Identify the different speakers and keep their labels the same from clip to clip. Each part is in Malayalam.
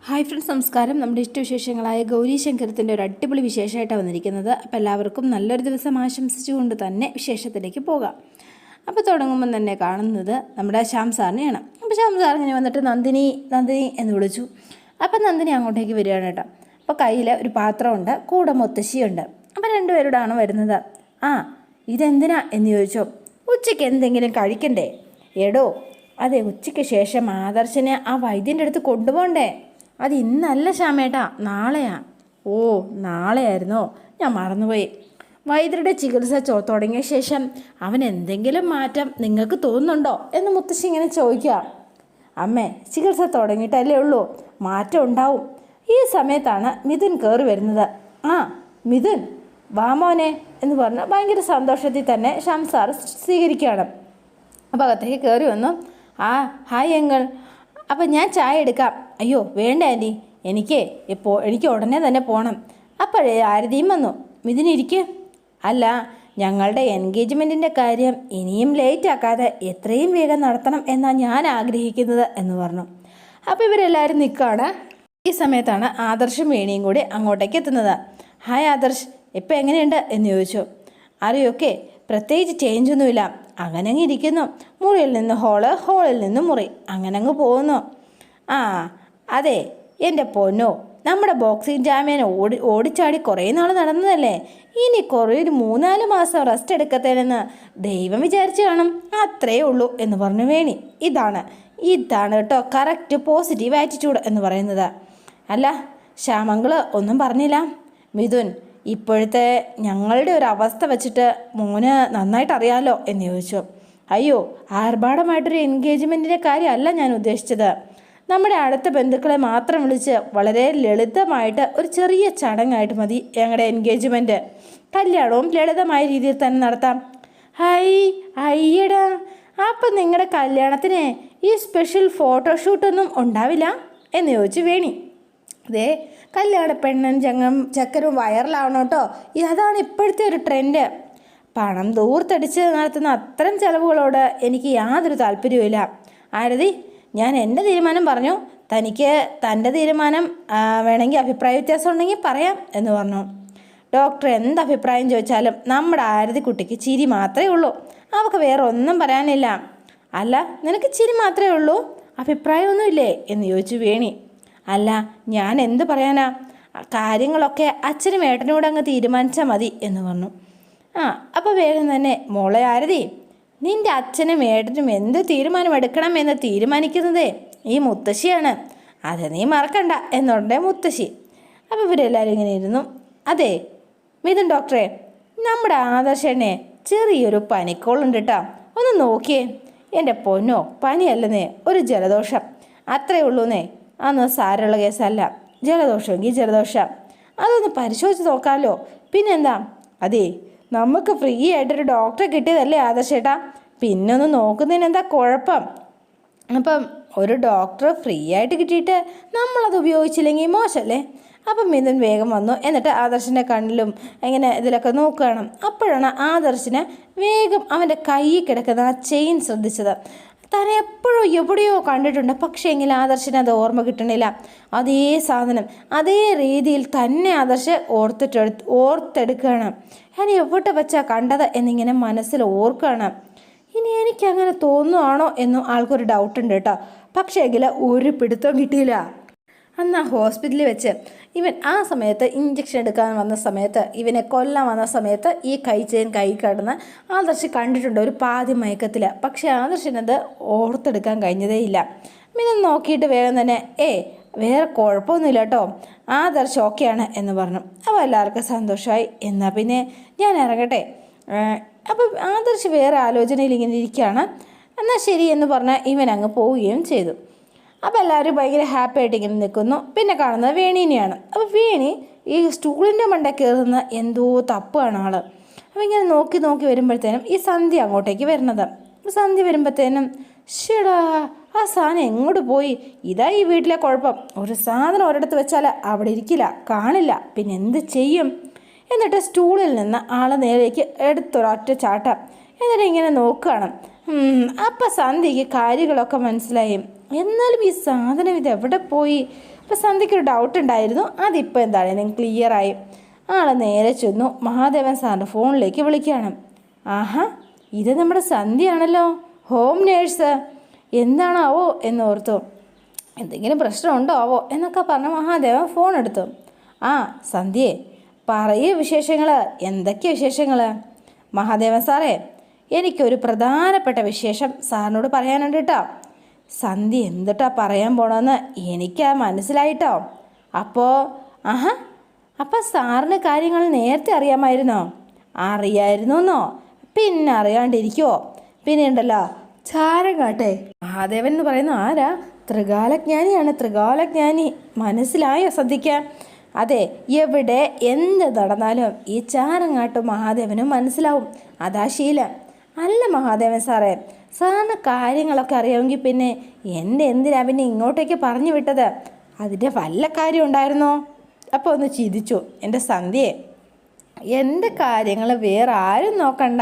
Speaker 1: ഹായ് ഫ്രണ്ട്സ്, നമസ്കാരം. നമ്മുടെ ഇഷ്ടവിശേഷങ്ങളായ ഗൗരി ശങ്കരത്തിൻ്റെ ഒരു അടിപൊളി വിശേഷമായിട്ടാണ് വന്നിരിക്കുന്നത്. അപ്പോൾ എല്ലാവർക്കും നല്ലൊരു ദിവസം ആശംസിച്ചുകൊണ്ട് തന്നെ വിശേഷത്തിലേക്ക് പോകാം. അപ്പോൾ തുടങ്ങുമ്പം തന്നെ കാണുന്നത് നമ്മുടെ ശ്യാം സാറിനെയാണ്. അപ്പോൾ ശ്യാം സാർ ഇങ്ങനെ വന്നിട്ട് നന്ദിനി നന്ദിനി എന്ന് വിളിച്ചു. അപ്പം നന്ദിനി അങ്ങോട്ടേക്ക് വരികയാണ് കേട്ടോ. അപ്പോൾ കയ്യിൽ ഒരു പാത്രമുണ്ട്, കൂടെ മുത്തശ്ശിയുണ്ട്. അപ്പോൾ രണ്ടുപേരോടാണ് വരുന്നത്. ആ ഇതെന്തിനാ എന്ന് ചോദിച്ചോ. ഉച്ചയ്ക്ക് എന്തെങ്കിലും കഴിക്കണ്ടേ? എടോ അതെ, ഉച്ചയ്ക്ക് ശേഷം ആദർശനെ ആ വൈദ്യൻ്റെ അടുത്ത് കൊണ്ടുപോകണ്ടേ? അത് ഇന്നല്ല ശ്യാമേട്ടാ, നാളെയാ. ഓ നാളെയായിരുന്നോ, ഞാൻ മറന്നുപോയി. വൈദ്യരുടെ ചികിത്സ തുടങ്ങിയ ശേഷം അവൻ എന്തെങ്കിലും മാറ്റം നിങ്ങൾക്ക് തോന്നുന്നുണ്ടോ എന്ന് മുത്തശ്ശി ഇങ്ങനെ ചോദിക്കുക. അമ്മേ, ചികിത്സ തുടങ്ങിയിട്ടല്ലേ ഉള്ളൂ, മാറ്റം ഉണ്ടാവും. ഈ സമയത്താണ് മിഥുൻ കയറി വരുന്നത്. ആ മിഥുൻ വാ മോനെ എന്ന് പറഞ്ഞ് ഭയങ്കര സന്തോഷത്തിൽ തന്നെ ശ്യാം സാർ സ്വീകരിക്കുകയാണ്. അപ്പോൾ അകത്തേക്ക് കയറി വന്നു. ആ ഹായ് അങ്കിൾ, അപ്പം ഞാൻ ചായ എടുക്കാം. അയ്യോ വേണ്ട ആൻറ്റി, എനിക്ക് ഉടനെ തന്നെ പോകണം. അപ്പോഴേ ആരതിയും വന്നു. മിഥുനിരിക്കുക. അല്ല, ഞങ്ങളുടെ എൻഗേജ്മെൻറ്റിൻ്റെ കാര്യം ഇനിയും ലേറ്റ് ആക്കാതെ എത്രയും വേഗം നടത്തണം എന്നാണ് ഞാൻ ആഗ്രഹിക്കുന്നത് എന്ന് പറഞ്ഞു. അപ്പോൾ ഇവരെല്ലാവരും നിൽക്കുകയാണ്. ഈ സമയത്താണ് ആദർശും വേണിയും കൂടി അങ്ങോട്ടേക്ക് എത്തുന്നത്. ഹായ് ആദർശ്, ഇപ്പം എങ്ങനെയുണ്ട് എന്ന് ചോദിച്ചു. അറിയൊക്കെ പ്രത്യേകിച്ച് ചേഞ്ചൊന്നുമില്ല, അങ്ങനെ അങ്ങ് ഇരിക്കുന്നു. മുറിയിൽ നിന്ന് ഹോള്, ഹോളിൽ നിന്ന് മുറി, അങ്ങനെ അങ്ങ് പോകുന്നു. ആ അതെ എൻ്റെ പൊന്നോ, നമ്മുടെ ബോക്സിംഗ് ചാമ്പ്യൻ ഓടിച്ചാടി കുറേ നാൾ നടന്നതല്ലേ, ഇനി കുറേ ഒരു 3-4 മാസം റെസ്റ്റ് എടുക്കത്തേനെന്ന് ദൈവം വിചാരിച്ചു കാണും, അത്രയേ ഉള്ളൂ എന്ന് പറഞ്ഞു വേണി. ഇതാണ് കേട്ടോ കറക്റ്റ് പോസിറ്റീവ് ആറ്റിറ്റ്യൂഡ് എന്ന് പറയുന്നത്. അല്ല ശ്യാമങ്കള് ഒന്നും പറഞ്ഞില്ല. മിഥുൻ, ഇപ്പോഴത്തെ ഞങ്ങളുടെ ഒരു അവസ്ഥ വെച്ചിട്ട് മോന് നന്നായിട്ട് അറിയാമല്ലോ എന്ന് ചോദിച്ചു. അയ്യോ, ആർഭാടമായിട്ടൊരു എൻഗേജ്മെൻറ്റിൻ്റെ കാര്യമല്ല ഞാൻ ഉദ്ദേശിച്ചത്. നമ്മുടെ അടുത്ത ബന്ധുക്കളെ മാത്രം വിളിച്ച് വളരെ ലളിതമായിട്ട് ഒരു ചെറിയ ചടങ്ങായിട്ട് മതി ഞങ്ങളുടെ എൻഗേജ്മെൻറ്റ്. കല്യാണവും ലളിതമായ രീതിയിൽ തന്നെ നടത്താം. അയ്യടാ, അപ്പം നിങ്ങളുടെ കല്യാണത്തിന് ഈ സ്പെഷ്യൽ ഫോട്ടോഷൂട്ടൊന്നും ഉണ്ടാവില്ല എന്ന് ചോദിച്ചു വേണി. അതേ, കല്യാണ പെണ്ണും ചക്കരും വൈറലാവണം കേട്ടോ, അതാണ് ഇപ്പോഴത്തെ ഒരു ട്രെൻഡ്. പണം ദൂർത്തടിച്ച് നടത്തുന്ന അത്തരം ചിലവുകളോട് എനിക്ക് യാതൊരു താല്പര്യവുമില്ല. ആരതി, ഞാൻ എൻ്റെ തീരുമാനം പറഞ്ഞു, തനിക്ക് തൻ്റെ തീരുമാനം വേണമെങ്കിൽ അഭിപ്രായ വ്യത്യാസം ഉണ്ടെങ്കിൽ പറയാം എന്ന് പറഞ്ഞു. ഡോക്ടർ എന്ത് അഭിപ്രായം ചോദിച്ചാലും നമ്മുടെ ആരതി കുട്ടിക്ക് ചിരി മാത്രമേ ഉള്ളൂ, അവൾക്ക് വേറെ ഒന്നും പറയാനില്ല. അല്ല, നിനക്ക് ചിരി മാത്രമേ ഉള്ളൂ, അഭിപ്രായമൊന്നുമില്ലേ എന്ന് ചോദിച്ചു വേണി. അല്ല, ഞാൻ എന്ത് പറയാനാ, കാര്യങ്ങളൊക്കെ അച്ഛനും ഏട്ടനോട് അങ്ങ് തീരുമാനിച്ചാൽ മതി എന്ന് പറഞ്ഞു. ആ അപ്പോൾ വേഗം തന്നെ മോളെ ആരതി, നിൻ്റെ അച്ഛനും ഏട്ടനും എന്ത് തീരുമാനമെടുക്കണം എന്ന് തീരുമാനിക്കുന്നതേ ഈ മുത്തശ്ശിയാണ്, അത് നീ മറക്കണ്ട എന്നുണ്ടേ മുത്തശ്ശി. അപ്പോൾ ഇവരെല്ലാവരും ഇങ്ങനെ ഇരുന്നു. അതെ മിഥുൻ ഡോക്ടറെ, നമ്മുടെ ആദർശനെ ചെറിയൊരു പനിക്കോളുണ്ട് കേട്ടോ, ഒന്ന് നോക്കിയേ. എൻ്റെ പൊന്നോ, പനിയല്ലെന്നേ, ഒരു ജലദോഷം, അത്രയേ ഉള്ളൂന്നേ. അന്ന് സാരമുള്ള കേസല്ല, ജലദോഷമെങ്കിൽ ജലദോഷം, അതൊന്ന് പരിശോധിച്ച് നോക്കാമല്ലോ. പിന്നെന്താ, അതെ നമുക്ക് ഫ്രീ ആയിട്ടൊരു ഡോക്ടറെ കിട്ടിയതല്ലേ ആദർശേട്ടാ, പിന്നെ ഒന്ന് നോക്കുന്നതിന് എന്താ കുഴപ്പം? അപ്പം ഒരു ഡോക്ടറെ ഫ്രീ ആയിട്ട് കിട്ടിയിട്ട് നമ്മളത് ഉപയോഗിച്ചില്ലെങ്കിൽ മോശമല്ലേ? അപ്പം മിഥുൻ വേഗം വന്നു. എന്നിട്ട് ആദർശിൻ്റെ കണ്ണിലും ഇങ്ങനെ ഇതിലൊക്കെ നോക്കുകയാണ്. അപ്പോഴാണ് ആദർശിന് വേഗം അവൻ്റെ കയ്യിൽ കിടക്കുന്ന ആ ചെയിൻ ശ്രദ്ധിച്ചത്. താൻ എപ്പോഴോ എവിടെയോ കണ്ടിട്ടുണ്ട്, പക്ഷേ എങ്കിൽ ആദർശിന് അത് ഓർമ്മ കിട്ടണില്ല. അതേ സാധനം അതേ രീതിയിൽ തന്നെ ആദർശ് ഓർത്തെടുക്കുകയാണ്. ഞാൻ എവിടെ വെച്ചാൽ കണ്ടത് എന്നിങ്ങനെ മനസ്സിൽ ഓർക്കുകയാണ്. ഇനി എനിക്കങ്ങനെ തോന്നുകയാണോ എന്നും ആൾക്കൊരു ഡൗട്ടുണ്ട് കേട്ടോ. പക്ഷേ എങ്കിൽ ഒരു പിടുത്തം കിട്ടിയില്ല. അന്ന് ആ ഹോസ്പിറ്റലിൽ വെച്ച് ഇവൻ ആ സമയത്ത് ഇഞ്ചക്ഷൻ എടുക്കാൻ വന്ന സമയത്ത്, ഇവനെ കൊല്ലാൻ വന്ന സമയത്ത് ഈ ചെയിൻ കൈ കടന്ന് ആദർശ് കണ്ടിട്ടുണ്ട് ഒരു പാതി മയക്കത്തിൽ. പക്ഷേ ആദർശിനത് ഓർത്തെടുക്കാൻ കഴിഞ്ഞതേയില്ല. പിന്നെ നോക്കിയിട്ട് വേഗം തന്നെ വേറെ കുഴപ്പമൊന്നുമില്ല കേട്ടോ, ആദർശ് ഓക്കെയാണ് എന്ന് പറഞ്ഞു. അപ്പോൾ എല്ലാവർക്കും സന്തോഷമായി. എന്നാൽ പിന്നെ ഞാൻ ഇറങ്ങട്ടെ. അപ്പോൾ ആദർശ് വേറെ ആലോചനയിൽ ഇങ്ങനെ ഇരിക്കുകയാണ്. എന്നാൽ ശരി എന്ന് പറഞ്ഞാൽ ഇവൻ അങ്ങ് പോവുകയും ചെയ്തു. അപ്പോൾ എല്ലാവരും ഭയങ്കര ഹാപ്പി ആയിട്ട് ഇങ്ങനെ നിൽക്കുന്നു. പിന്നെ കാണുന്നത് വേണീനെയാണ്. അപ്പോൾ വേണി ഈ സ്റ്റൂളിൻ്റെ മണ്ട കയറുന്ന എന്തോ തപ്പാണ് ആള്. അപ്പോൾ ഇങ്ങനെ നോക്കി വരുമ്പോഴത്തേനും ഈ സന്ധ്യ അങ്ങോട്ടേക്ക് വരുന്നത്. സന്ധ്യ വരുമ്പോഴത്തേനും ഷെടാ, ആ സാധനം എങ്ങോട്ട് പോയി? ഇതാ ഈ വീട്ടിലെ കുഴപ്പം, ഒരു സാധനം ഒരിടത്ത് വെച്ചാൽ അവിടെ ഇരിക്കില്ല, കാണില്ല, പിന്നെ എന്ത് ചെയ്യും? എന്നിട്ട് സ്റ്റൂളിൽ നിന്ന് ആളെ നേരേക്ക് എടുത്തൊരൊറ്റ ചാട്ടം. എന്നിട്ട് ഇങ്ങനെ നോക്കുകയാണ്. അപ്പം സന്ധ്യയ്ക്ക് കാര്യങ്ങളൊക്കെ മനസ്സിലായി. എന്നാലും ഈ സാധനം ഇതെവിടെ പോയി? അപ്പം സന്ധ്യയ്ക്കൊരു ഡൗട്ട് ഉണ്ടായിരുന്നു. അതിപ്പോൾ എന്തായാലും ക്ലിയറായി. ആൾ നേരെ ചെന്നു മഹാദേവൻ സാറിൻ്റെ ഫോണിലേക്ക് വിളിക്കുകയാണ്. ആഹാ, ഇത് നമ്മുടെ സന്ധ്യയാണല്ലോ, ഹോം നേഴ്സ്. എന്താണാവോ എന്നോർത്തു. എന്തെങ്കിലും പ്രശ്നമുണ്ടോ ആവോ എന്നൊക്കെ പറഞ്ഞ് മഹാദേവൻ ഫോൺ എടുത്തു. ആ സന്ധ്യേ, പറയൂ വിശേഷങ്ങൾ. എന്തൊക്കെയാണ് വിശേഷങ്ങൾ? മഹാദേവൻ സാറേ, എനിക്കൊരു പ്രധാനപ്പെട്ട വിശേഷം സാറിനോട് പറയാനുണ്ട് കേട്ടോ. സന്ധ്യ എന്തിട്ടാ പറയാൻ പോണമെന്ന് എനിക്ക് മനസ്സിലായിട്ടോ. ആഹാ, അപ്പം സാറിന് കാര്യങ്ങൾ നേരത്തെ അറിയാമായിരുന്നോ? അറിയായിരുന്നോ? പിന്നെ അറിയാണ്ടിരിക്കുമോ? പിന്നെ ഉണ്ടല്ലോ ചാരങ്ങാട്ടെ മഹാദേവൻ എന്ന് പറയുന്ന ആരാ? ത്രികാലജ്ഞാനിയാണ്, ത്രികാലജ്ഞാനി. മനസ്സിലായോ സന്ധ്യയ്ക്ക്? അതെ, എവിടെ എന്ത് നടന്നാലും ഈ ചാരങ്ങാട്ട് മഹാദേവനും മനസ്സിലാവും. അതാ ശീലം. അല്ല മഹാദേവൻ സാറേ, സാറിന് കാര്യങ്ങളൊക്കെ അറിയാമെങ്കിൽ പിന്നെ എന്തിനാ പിന്നെ ഇങ്ങോട്ടേക്ക് പറഞ്ഞു വിട്ടത്? അതിൻ്റെ വല്ല കാര്യം ഉണ്ടായിരുന്നോ? അപ്പോൾ ഒന്ന് ചിരിച്ചു. എൻ്റെ സന്ധ്യയെ, എൻ്റെ കാര്യങ്ങൾ വേറെ ആരും നോക്കണ്ട,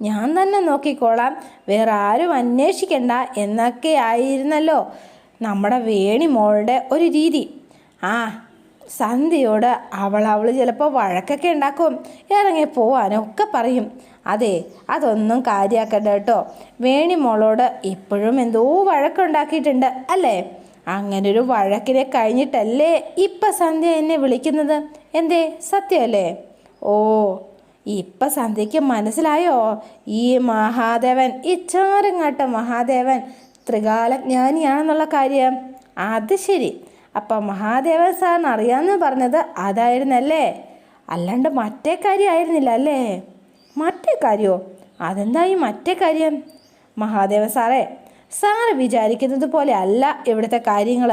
Speaker 1: ഞാൻ തന്നെ നോക്കിക്കോളാം, വേറെ ആരും അന്വേഷിക്കണ്ട എന്നൊക്കെ ആയിരുന്നല്ലോ നമ്മുടെ വേണി മോളുടെ ഒരു രീതി. സന്ധ്യയോട് അവൾ ചിലപ്പോൾ വഴക്കൊക്കെ ഉണ്ടാക്കും, ഇറങ്ങി പോവാനൊക്കെ പറയും. അതെ, അതൊന്നും കാര്യമാക്കണ്ട കേട്ടോ. വേണി മോളോട് ഇപ്പോഴും എന്തോ വഴക്കുണ്ടാക്കിയിട്ടുണ്ട് അല്ലേ? അങ്ങനൊരു വഴക്കിനെ കഴിഞ്ഞിട്ടല്ലേ ഇപ്പം സന്ധ്യ എന്നെ വിളിക്കുന്നത്? എന്തേ, സത്യമല്ലേ? ഓ, ഇപ്പം സന്ധ്യയ്ക്ക് മനസ്സിലായോ ഈ മഹാദേവൻ, ഈ ചാരങ്ങാട്ട മഹാദേവൻ ത്രികാലജ്ഞാനിയാണെന്നുള്ള കാര്യം? അത് ശരി. അപ്പം മഹാദേവൻ സാറിന് അറിയാമെന്ന് പറഞ്ഞത് അതായിരുന്നല്ലേ? അല്ലാണ്ട് മറ്റേ കാര്യമായിരുന്നില്ല അല്ലേ? മറ്റേ കാര്യമോ? അതെന്തായി മറ്റേ കാര്യം? മഹാദേവൻ സാറേ, സാറ് വിചാരിക്കുന്നത് പോലെ അല്ല ഇവിടുത്തെ കാര്യങ്ങൾ.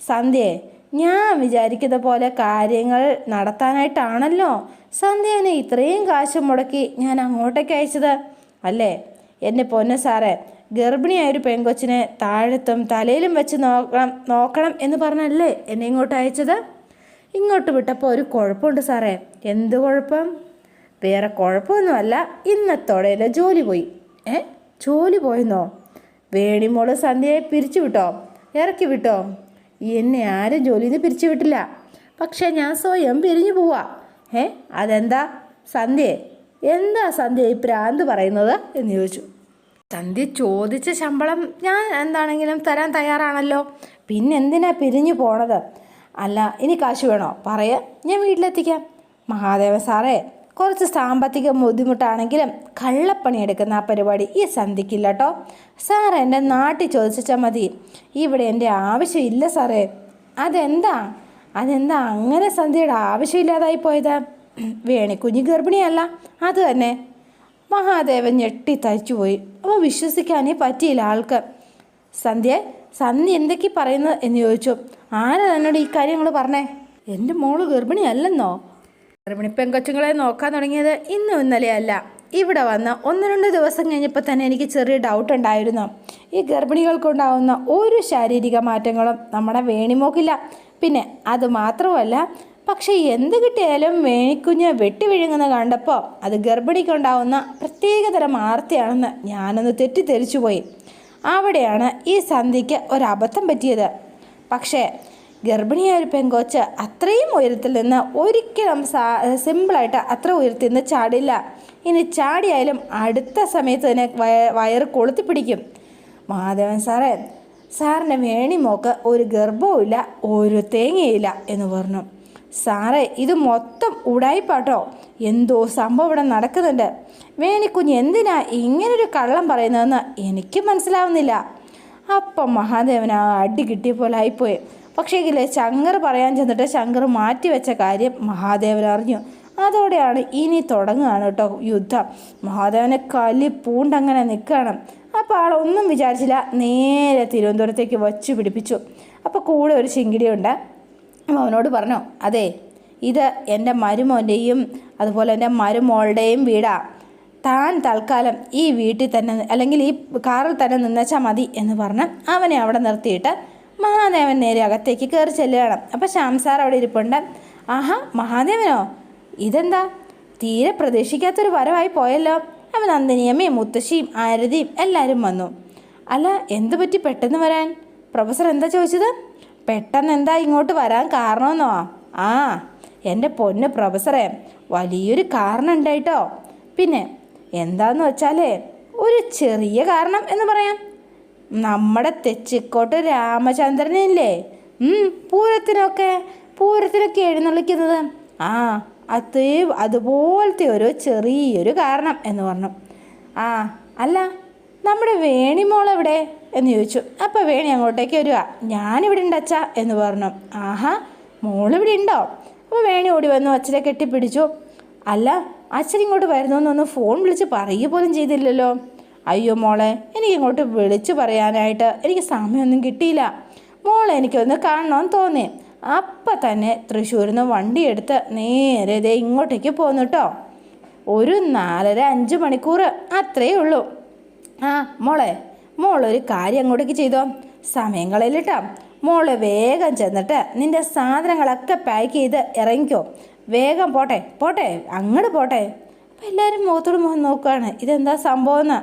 Speaker 1: സന്ധ്യയെ, ഞാൻ വിചാരിക്കുന്ന പോലെ കാര്യങ്ങൾ നടത്താനായിട്ടാണല്ലോ സന്ധ്യനെ ഇത്രയും കാശ് മുടക്കി ഞാൻ അങ്ങോട്ടേക്ക് അയച്ചത് അല്ലേ? എൻ്റെ പൊന്ന സാറേ, ഗർഭിണിയായൊരു പെൺകൊച്ചിനെ താഴത്തും തലയിലും വെച്ച് നോക്കണം എന്ന് പറഞ്ഞല്ലേ എന്നെ ഇങ്ങോട്ട് അയച്ചത്? ഇങ്ങോട്ട് വിട്ടപ്പോൾ ഒരു കുഴപ്പമുണ്ട് സാറേ. എന്ത് കുഴപ്പം? വേറെ കുഴപ്പമൊന്നുമല്ല, ഇന്നത്തോടെ ജോലി പോയി. ജോലി പോയെന്നോ? വേണിമോള് സന്ധ്യയെ പിരിച്ചു വിട്ടോ? ഇറക്കി വിട്ടോ? എന്നെ ആരും ജോലിയിൽ നിന്ന് പിരിച്ചു വിട്ടില്ല, പക്ഷേ ഞാൻ സ്വയം പിരിഞ്ഞു പോവാ. അതെന്താ സന്ധ്യയെ, എന്താ സന്ധ്യ ഈ പ്രാന്ത് പറയുന്നത് എന്ന് ചോദിച്ചു. സന്ധ്യ ചോദിച്ച ശമ്പളം ഞാൻ എന്താണെങ്കിലും തരാൻ തയ്യാറാണല്ലോ, പിന്നെന്തിനാ പിരിഞ്ഞു പോണത്? അല്ല, ഇനി കാശ് വേണോ പറയാ, ഞാൻ വീട്ടിലെത്തിക്കാം. മഹാദേവൻ സാറേ, കുറച്ച് സാമ്പത്തിക ബുദ്ധിമുട്ടാണെങ്കിലും കള്ളപ്പണി എടുക്കുന്ന ആ പരിപാടി ഈ സന്ധ്യക്കില്ല കേട്ടോ. സാർ എൻ്റെ നാട്ടിൽ ചോദിച്ചാൽ മതി, ഇവിടെ എൻ്റെ ആവശ്യമില്ല സാറേ. അതെന്താ അങ്ങനെ സന്ധ്യയുടെ ആവശ്യമില്ലാതായി പോയത്? വേണിക്കുഞ്ഞ് ഗർഭിണിയല്ല, അത് തന്നെ. മഹാദേവൻ ഞെട്ടി തയ്ച്ചുപോയി. അപ്പോൾ വിശ്വസിക്കാനേ പറ്റിയില്ല ആൾക്ക്. സന്ധ്യ എന്തൊക്കെ പറയുന്നത് എന്ന് ചോദിച്ചു. ആരാ എന്നോട് ഈ കാര്യങ്ങൾ പറഞ്ഞേ? എൻ്റെ മോള് ഗർഭിണിയല്ലെന്നോ? ഗർഭിണി പെങ്കൊച്ചുങ്ങളെ നോക്കാൻ തുടങ്ങിയത് ഇന്നും ഇന്നലെ അല്ല. ഇവിടെ വന്ന് 1-2 ദിവസം കഴിഞ്ഞപ്പോൾ തന്നെ എനിക്ക് ചെറിയ ഡൗട്ട് ഉണ്ടായിരുന്നു. ഈ ഗർഭിണികൾക്കുണ്ടാവുന്ന ഒരു ശാരീരിക മാറ്റങ്ങളും നമ്മുടെ വേണിമോക്കില്ല. പിന്നെ അത് മാത്രമല്ല, പക്ഷേ എന്ത് കിട്ടിയാലും വേണിക്കുഞ്ഞ് വെട്ടി വിഴുങ്ങുന്ന കണ്ടപ്പോൾ അത് ഗർഭിണിക്കുണ്ടാവുന്ന പ്രത്യേകതരം ആർത്തിയാണെന്ന് ഞാനൊന്ന് തെറ്റിദ്ധരിച്ചു പോയി. അവിടെയാണ് ഈ സന്ധ്യയ്ക്ക് ഒരബദ്ധം പറ്റിയത്. പക്ഷേ ഗർഭിണിയായ ഒരു പെങ്കൊച്ച് അത്രയും ഉയരത്തിൽ നിന്ന് ഒരിക്കലും സിമ്പിളായിട്ട് അത്ര ഉയരത്തിൽ നിന്ന് ചാടില്ല. ഇനി ചാടിയാലും അടുത്ത സമയത്ത് തന്നെ വയറ് കൊളുത്തിപ്പിടിക്കും. മഹാദേവൻ സാറിൻ്റെ വേണിമോക്ക് ഒരു ഗർഭവും ഇല്ല, ഒരു തേങ്ങയില്ല എന്ന് പറഞ്ഞു. സാറേ, ഇത് മൊത്തം ഉടായിപ്പാട്ടോ, എന്തോ സംഭവം ഇവിടെ നടക്കുന്നുണ്ട്. വേണിക്കുഞ്ഞ് എന്തിനാ ഇങ്ങനൊരു കള്ളം പറയുന്നതെന്ന് എനിക്ക് മനസ്സിലാവുന്നില്ല. അപ്പം മഹാദേവൻ ആ അടി കിട്ടിയ പോലെ ആയിപ്പോയി. പക്ഷേ ശങ്കർ പറയാൻ ചെന്നിട്ട് ശങ്കർ മാറ്റിവെച്ച കാര്യം മഹാദേവൻ അറിഞ്ഞു. അതോടെയാണ് ഇനി തുടങ്ങുകയാണ് കേട്ടോ യുദ്ധം. മഹാദേവനെ കലി പൂണ്ടങ്ങനെ നിൽക്കുകയാണ്. അപ്പോൾ ആളൊന്നും വിചാരിച്ചില്ല, നേരെ തിരുവനന്തപുരത്തേക്ക് വച്ച് പിടിപ്പിച്ചു. അപ്പോൾ കൂടെ ഒരു ചിങ്കിടിയുണ്ട്. അവനോട് പറഞ്ഞു, അതെ, ഇത് എൻ്റെ മരുമോൻ്റെയും അതുപോലെ എൻ്റെ മരുമോളുടെയും വീടാണ്. താൻ തൽക്കാലം ഈ വീട്ടിൽ തന്നെ അല്ലെങ്കിൽ ഈ കാറിൽ തന്നെ നിന്നേച്ചാൽ മതി എന്ന് പറഞ്ഞ് അവനെ അവിടെ നിർത്തിയിട്ട് മഹാദേവൻ നേരെ അകത്തേക്ക് കയറി ചെല്ലുകയാണ്. അപ്പോൾ ശ്യാംസാർ അവിടെ ഇരിപ്പുണ്ട്. ആഹാ, മഹാദേവനോ? ഇതെന്താ തീരെ പ്രതീക്ഷിക്കാത്തൊരു വരവായി പോയല്ലോ. അപ്പം നന്ദിനിയമ്മയും മുത്തശ്ശിയും ആരതിയും എല്ലാവരും വന്നു. അല്ല, എന്തു പറ്റി പെട്ടെന്ന് വരാൻ? പ്രൊഫസർ എന്താ ചോദിച്ചത്? പെട്ടെന്ന് എന്താ ഇങ്ങോട്ട് വരാൻ കാരണമെന്നോ? ആ, എൻ്റെ പൊന്ന് പ്രൊഫസറെ, വലിയൊരു കാരണം ഉണ്ടായിട്ടോ. പിന്നെ എന്താന്ന് വെച്ചാലേ, ഒരു ചെറിയ കാരണം എന്ന് പറയാം. നമ്മുടെ തെച്ചിക്കോട്ട് രാമചന്ദ്രനില്ലേ, പൂരത്തിനൊക്കെ എഴുന്നള്ളിക്കുന്നത്, ആ അതുപോലത്തെ ഒരു ചെറിയൊരു കാരണം എന്ന് പറഞ്ഞു. ആ അല്ല, നമ്മുടെ വേണിമോളെവിടെ എന്ന് ചോദിച്ചു. അപ്പോൾ വേണി അങ്ങോട്ടേക്ക് വരിക. ഞാനിവിടെ ഉണ്ട് അച്ഛാ എന്ന് പറഞ്ഞു. ആഹാ, മോളിവിടെ ഉണ്ടോ? അപ്പോൾ വേണി ഓടി വന്നു അച്ഛനെ കെട്ടിപ്പിടിച്ചു. അല്ല, അച്ഛൻ ഇങ്ങോട്ട് വരുന്നൊന്നൊന്ന് ഫോൺ വിളിച്ച് പറയുക പോലും ചെയ്തില്ലല്ലോ. അയ്യോ മോളെ, എനിക്കിങ്ങോട്ട് വിളിച്ചു പറയാനായിട്ട് എനിക്ക് സമയമൊന്നും കിട്ടിയില്ല. മോളെ എനിക്കൊന്ന് കാണണമെന്ന് തോന്നി. അപ്പം തന്നെ തൃശ്ശൂരിൽ നിന്ന് വണ്ടിയെടുത്ത് നേരെ ദേ ഇങ്ങോട്ടേക്ക് പോന്നു കേട്ടോ. ഒരു 4.5 മണിക്കൂർ അത്രയേ ഉള്ളൂ. ആ മോളൊരു കാര്യം അങ്ങോട്ടേക്ക് ചെയ്തോ, സമയം കളയിലിട്ടോ. മോള് വേഗം ചെന്നിട്ട് നിൻ്റെ സാധനങ്ങളൊക്കെ പാക്ക് ചെയ്ത് ഇറങ്ങിക്കോ. വേഗം പോട്ടെ അങ്ങോട്ട് പോട്ടെ. അപ്പം എല്ലാവരും മുഖത്തോട് മുഖം നോക്കുകയാണ്, ഇതെന്താ സംഭവം എന്ന്.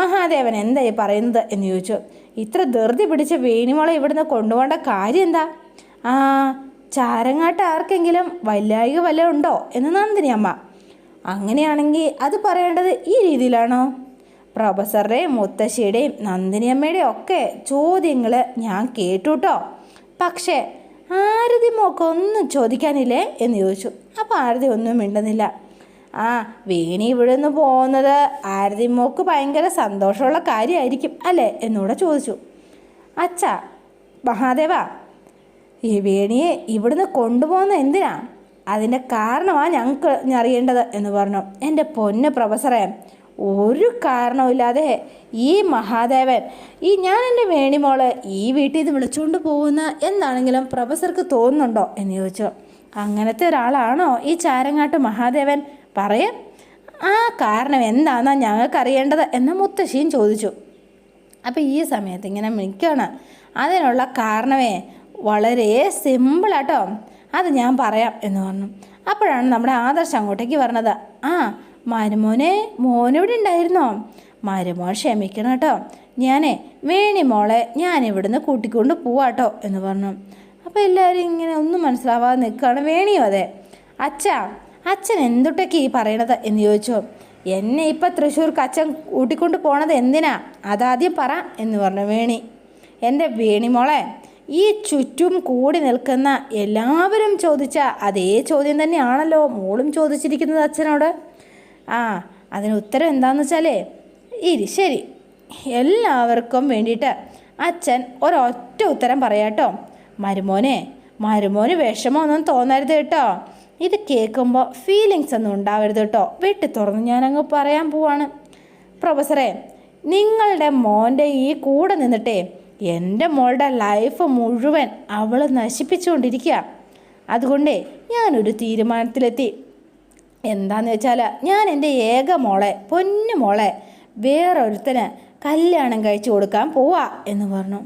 Speaker 1: മഹാദേവൻ എന്തായി പറയുന്നത് എന്ന് ചോദിച്ചു. ഇത്ര ധൃതി പിടിച്ച വേണിമോളെ ഇവിടുന്ന് കൊണ്ടുപോകേണ്ട കാര്യം എന്താ? ആ, ചാരങ്ങാട്ട് ആർക്കെങ്കിലും വല്ലായിക വല്ല ഉണ്ടോ എന്ന് നന്ദിനി അമ്മ. അങ്ങനെയാണെങ്കിൽ അത് പറയേണ്ടത് ഈ രീതിയിലാണോ? പ്രൊഫസറുടെയും മുത്തശ്ശിയുടെയും നന്ദിനി അമ്മയുടെയും ഒക്കെ ചോദ്യങ്ങൾ ഞാൻ കേട്ടു കേട്ടോ. പക്ഷേ ആരതി മോക്ക് ഒന്നും ചോദിക്കാനില്ലേ എന്ന് ചോദിച്ചു. അപ്പോൾ ആരതി ഒന്നും മിണ്ടുന്നില്ല. ആ, വേണി ഇവിടെ നിന്ന് പോകുന്നത് ആരതി മോക്ക് ഭയങ്കര സന്തോഷമുള്ള കാര്യമായിരിക്കും അല്ലേ എന്നൂടെ ചോദിച്ചു. അച്ഛാ മഹാദേവ, ഈ വേണിയെ ഇവിടുന്ന് കൊണ്ടുപോകുന്ന എന്തിനാ? അതിൻ്റെ കാരണമാണ് ഞങ്ങൾക്ക് അറിയേണ്ടത് എന്ന് പറഞ്ഞു. എൻ്റെ പൊന്ന് പ്രൊഫസറെ, ഒരു കാരണവുമില്ലാതെ ഈ മഹാദേവൻ ഞാൻ എൻ്റെ വേണിമോള് ഈ വീട്ടിൽ നിന്ന് വിളിച്ചുകൊണ്ട് പോകുന്ന എന്താണെങ്കിലും പ്രൊഫസർക്ക് തോന്നുന്നുണ്ടോ എന്ന് ചോദിച്ചു. അങ്ങനത്തെ ഒരാളാണോ ഈ ചാരങ്ങാട്ട് മഹാദേവൻ? പറയാം, ആ കാരണം എന്താണെന്നാണ് ഞങ്ങൾക്കറിയേണ്ടത് എന്ന് മുത്തശ്ശിയും ചോദിച്ചു. അപ്പോൾ ഈ സമയത്ത് ഇങ്ങനെ നിൽക്കുകയാണ്. അതിനുള്ള കാരണമേ വളരെ സിമ്പിളാട്ടോ, അത് ഞാൻ പറയാം എന്ന് പറഞ്ഞു. അപ്പോഴാണ് നമ്മുടെ ആദർശ് അങ്ങോട്ടേക്ക് പറഞ്ഞത്. ആ മോനിവിടെ ഉണ്ടായിരുന്നോ? മരുമോൻ ക്ഷമിക്കണം കേട്ടോ, വേണിമോളെ ഞാനിവിടുന്ന് കൂട്ടിക്കൊണ്ട് പോവാട്ടോ എന്ന് പറഞ്ഞു. അപ്പോൾ എല്ലാവരും ഇങ്ങനെ ഒന്നും മനസ്സിലാവാതെ നിൽക്കുകയാണ്. വേണിയോ അതെ. അച്ഛൻ എന്തുട്ടൊക്കെ ഈ പറയണത് എന്ന് ചോദിച്ചു. എന്നെ ഇപ്പം തൃശ്ശൂർക്ക് അച്ഛൻ കൂട്ടിക്കൊണ്ട് പോണത് എന്തിനാ, അതാദ്യം പറ എന്ന് പറഞ്ഞു വേണി. എൻ്റെ വേണിമോളെ, ഈ ചുറ്റും കൂടി നിൽക്കുന്ന എല്ലാവരും ചോദിച്ച അതേ ചോദ്യം തന്നെയാണല്ലോ മോളും ചോദിച്ചിരിക്കുന്നത് അച്ഛനോട്. ആ, അതിന് ഉത്തരം എന്താണെന്ന് വെച്ചാലേ, ശരി, എല്ലാവർക്കും വേണ്ടിയിട്ട് അച്ഛൻ ഒരൊറ്റ ഉത്തരം പറയാട്ടോ. മരുമോന് വിഷമമൊന്നും തോന്നരുത് കേട്ടോ. ഇത് കേൾക്കുമ്പോൾ ഫീലിങ്സ് ഒന്നും ഉണ്ടാവരുത് കേട്ടോ. വെട്ടി തുറന്ന് ഞാനങ്ങ് പറയാൻ പോവാണ്. പ്രൊഫസറെ, നിങ്ങളുടെ മോൻ്റെ ഈ കൂടെ നിന്നിട്ടേ എൻ്റെ മോളുടെ ലൈഫ് മുഴുവൻ അവൾ നശിപ്പിച്ചുകൊണ്ടിരിക്കുക. അതുകൊണ്ടേ ഞാനൊരു തീരുമാനത്തിലെത്തി. എന്താണെന്ന് വെച്ചാൽ, ഞാൻ എൻ്റെ ഏക മോളെ, പൊന്നു മോളെ വേറൊരുത്തന് കല്യാണം കഴിച്ചു കൊടുക്കാൻ പോവാ എന്ന് പറഞ്ഞു.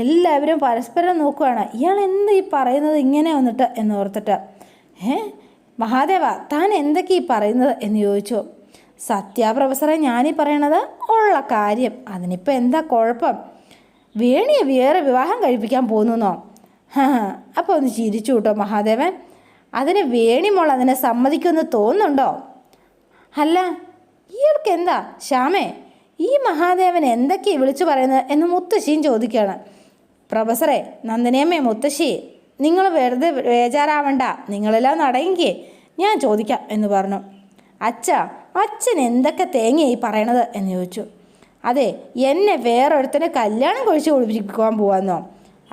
Speaker 1: എല്ലാവരും പരസ്പരം നോക്കുകയാണ്, ഇയാൾ എന്താ ഈ പറയുന്നത് ഇങ്ങനെ വന്നിട്ട് എന്ന് ഓർത്തിട്ട്. മഹാദേവ, താൻ എന്തൊക്കെ ഈ പറയുന്നത് എന്ന് ചോദിച്ചു. പ്രൊഫസറെ, ഞാനീ പറയണത് ഉള്ള കാര്യം. അതിനിപ്പോൾ എന്താ കുഴപ്പം? വേണിയെ വേറെ വിവാഹം കഴിപ്പിക്കാൻ പോകുന്നോ? അപ്പോൾ ഒന്ന് ചിരിച്ചു കേട്ടോ മഹാദേവൻ. അതിന് വേണിമോൾ അതിനെ സമ്മതിക്കുമെന്ന് തോന്നുന്നുണ്ടോ? അല്ല, ഇയാൾക്ക് എന്താ ശ്യാമേ, ഈ മഹാദേവൻ എന്തൊക്കെയാണ് വിളിച്ചു പറയുന്നത് എന്ന് മുത്തശ്ശിയും ചോദിക്കുകയാണ്. പ്രൊഫസറെ, നന്ദിനിയമ്മേ, മുത്തശ്ശി, നിങ്ങൾ വെറുതെ ബേജാറാവണ്ട, നിങ്ങളെല്ലാം നടയെങ്കിൽ ഞാൻ ചോദിക്കാം എന്ന് പറഞ്ഞു. അച്ഛൻ എന്തൊക്കെ തേങ്ങയായി പറയണത് എന്ന് ചോദിച്ചു. അതെ, എന്നെ വേറൊരുത്തനെ കല്യാണം കഴിച്ച് കൊടുപ്പിക്കാൻ പോവാന്നോ?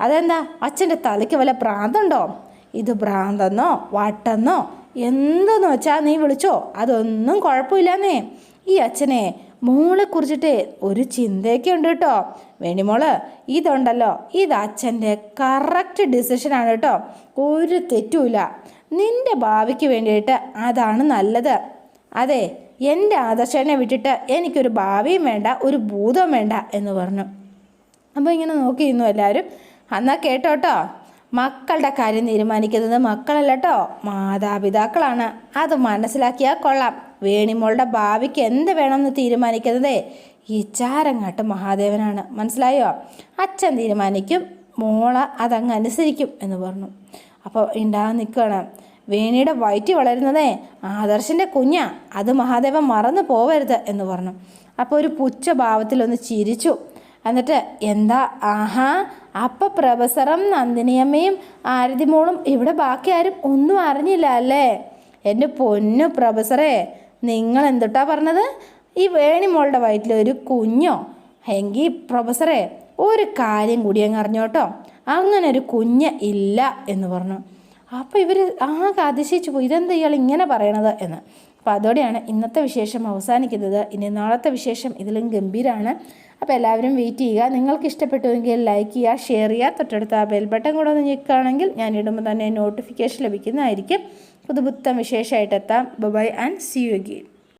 Speaker 1: അതെന്താ, അച്ഛൻ്റെ തലയ്ക്ക് വല്ല ഭ്രാന്തുണ്ടോ? ഇത് ഭ്രാന്തെന്നോ വട്ടെന്നോ എന്തെന്ന് വെച്ചാൽ നീ വിളിച്ചോ, അതൊന്നും കുഴപ്പമില്ലെന്നേ. ഈ അച്ഛനെ മോളെ കുറിച്ചിട്ട് ഒരു ചിന്തയൊക്കെ ഉണ്ട് കേട്ടോ. വേണിമോള്, ഇതുണ്ടല്ലോ, ഇത് അച്ഛൻ്റെ കറക്റ്റ് ഡിസിഷനാണ് കേട്ടോ. ഒരു തെറ്റുമില്ല. നിൻ്റെ ഭാവിക്ക് വേണ്ടിയിട്ട് അതാണ് നല്ലത്. അതെ, എൻ്റെ ആദർശനെ വിട്ടിട്ട് എനിക്കൊരു ഭാവിയും വേണ്ട, ഒരു ഭൂതവും വേണ്ട എന്ന് പറഞ്ഞു. അപ്പോൾ ഇങ്ങനെ നോക്കിയിരുന്നു എല്ലാവരും. എന്നാൽ കേട്ടോട്ടോ, മക്കളുടെ കാര്യം തീരുമാനിക്കുന്നത് മക്കളല്ല കേട്ടോ, മാതാപിതാക്കളാണ്. അത് മനസ്സിലാക്കിയാൽ കൊള്ളാം. വേണിമോളുടെ ഭാവിക്ക് എന്ത് വേണമെന്ന് തീരുമാനിക്കുന്നതേ ഈ ചാരങ്ങാട്ട് മഹാദേവനാണ്. മനസ്സിലായോ? അച്ഛൻ തീരുമാനിക്കും, മോള് അതങ്ങ് അനുസരിക്കും എന്ന് പറഞ്ഞു. അപ്പോൾ ഉണ്ടാകാൻ നിൽക്കുകയാണ്. വേണിയുടെ വയറ്റി വളരുന്നതേ ആദർശിൻ്റെ കുഞ്ഞാ, അത് മഹാദേവൻ മറന്നു പോവരുത് എന്ന് പറഞ്ഞു. അപ്പോൾ ഒരു പുച്ഛഭാവത്തിലൊന്ന് ചിരിച്ചു. എന്നിട്ട് എന്താ, ആഹാ, അപ്പം പ്രൊഫസറും നന്ദിനിയമ്മയും ആരതിമോളും ഇവിടെ ബാക്കി ആരും ഒന്നും അറിഞ്ഞില്ല അല്ലേ? എൻ്റെ പൊന്നു പ്രൊഫസറേ, നിങ്ങൾ എന്തുട്ടാ പറഞ്ഞത്? ഈ വേണിമോളുടെ വയറ്റിൽ ഒരു കുഞ്ഞോ? എങ്കിൽ പ്രൊഫസറേ ഒരു കാര്യം കൂടി അങ്ങ് അറിഞ്ഞോട്ടോ, അങ്ങനെ ഒരു കുഞ്ഞ് ഇല്ല എന്ന് പറഞ്ഞു. അപ്പോൾ ഇവർ ആകെ അതിശയിച്ചു പോയി, ഇതെന്താ ഇയാൾ ഇങ്ങനെ പറയണത് എന്ന്. അപ്പോൾ അതോടെയാണ് ഇന്നത്തെ വിശേഷം അവസാനിക്കുന്നത്. ഇനി നാളത്തെ വിശേഷം ഇതിലും ഗംഭീരമാണ്. അപ്പോൾ എല്ലാവരും വെയിറ്റ് ചെയ്യുക. നിങ്ങൾക്ക് ഇഷ്ടപ്പെട്ടുവെങ്കിൽ ലൈക്ക് ചെയ്യുക, ഷെയർ ചെയ്യുക, തൊട്ടടുത്ത ആ ബെൽ ബട്ടൺ കൂടെ ഒന്ന് ഞെക്കുകയാണെങ്കിൽ ഞാൻ ഇടുമ്പോൾ തന്നെ നോട്ടിഫിക്കേഷൻ ലഭിക്കുന്നതായിരിക്കും. പുതുപുത്തൻ വിശേഷമായിട്ട് എത്താം. Bye and see you again.